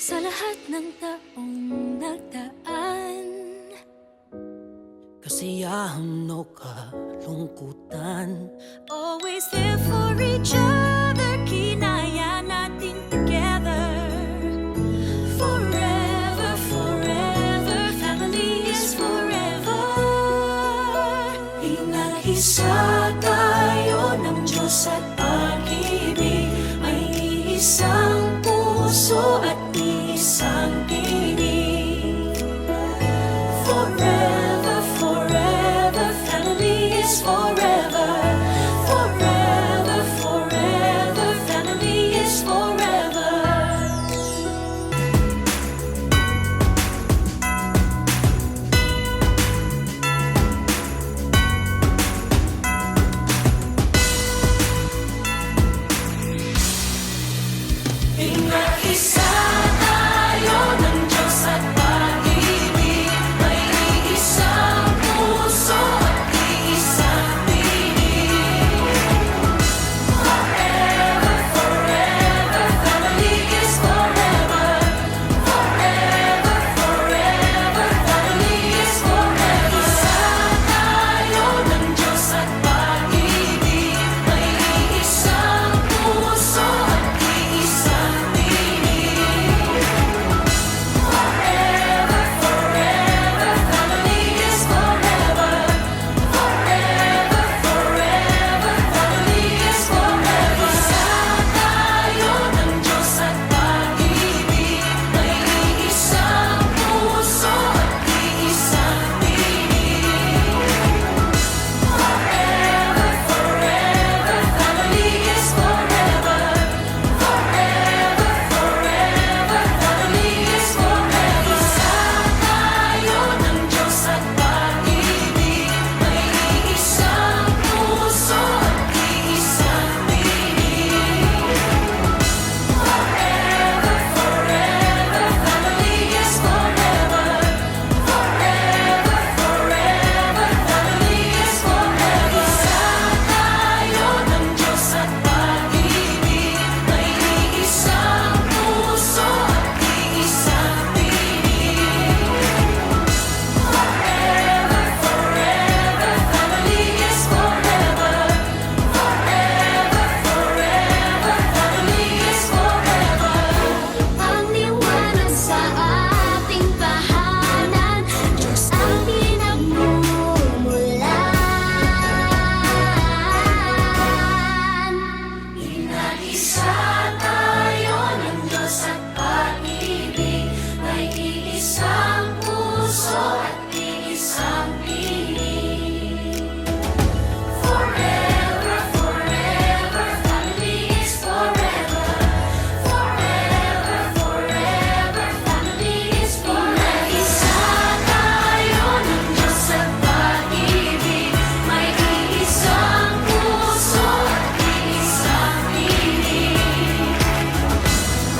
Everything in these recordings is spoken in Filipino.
Sa lahat ng taong nagdaan, kasiyahan o kalungkutan, always there for each other, kinaya natin together. Forever, forever, family is forever. Pinag-isa tayo ng Diyos at pag-ibig, may iisang puso at isang tinig. Forever, forever, family is forever. Forever, forever, family is forever. Pinag-isa tayo ng Diyos at pag-ibig, may iisang puso at iisang tinig. Forever, forever, family is forever. Forever, forever, family is forever. Isa tayo ng Diyos at pag-ibig, may iisang puso at iisang tinig. Forever, forever, family is forever. Forever, forever, family is forever. Isa tayo ng Diyos at pag-ibig, may iisang puso at iisang tinig. Forever, forever, family is forever. Forever, forever, family is forever. Isa tayo ng Diyos at pag-ibig, may iisang puso at iisang tinig. Forever, forever, family is forever. Forever, forever, family is forever. Isa tayo ng Diyos at pag-ibig, may iisang puso at iisang tinig. Forever, forever, family is forever. Forever, forever, family is forever. Ang liwanag sa ating tahanan, Diyos ang pinagmumulan. Pinag-isa tayo ng Diyos at pag-ibig, may iisang puso at iisang tinig. Forever, forever, family is forever. Forever, forever, family is forever. Isa tayo ng Diyos at pag-ibig, may iisang puso at iisang tinig.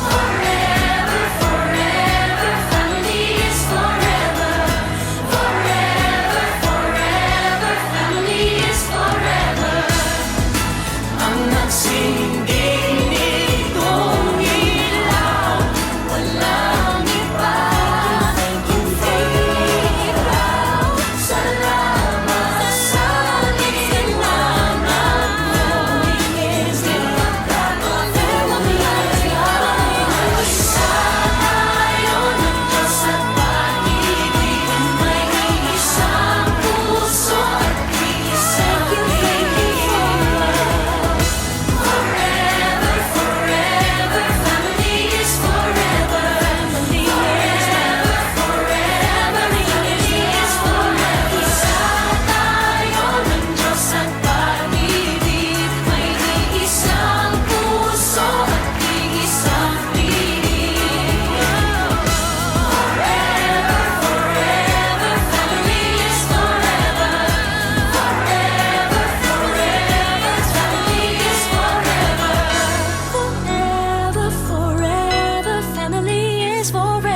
Forever, forever, family is forever. Forever, forever, family is forever. ang nagsinding nitong ilaw, Walang iba, kundi ikaw. Salamat sa isinanap mo. Hindi magkakapagpapalayaan. Isa tayo ng Diyos at pag-ibig, may iisang puso at iisang tinig. Forever, forever, family is forever. Forever, forever, family is forever. Isa tayo ng Diyos at pag-ibig, may iisang puso at iisang tinig. Forever, forever, family is forever. Forever, forever, family is forever. Forever, forever, family is forever.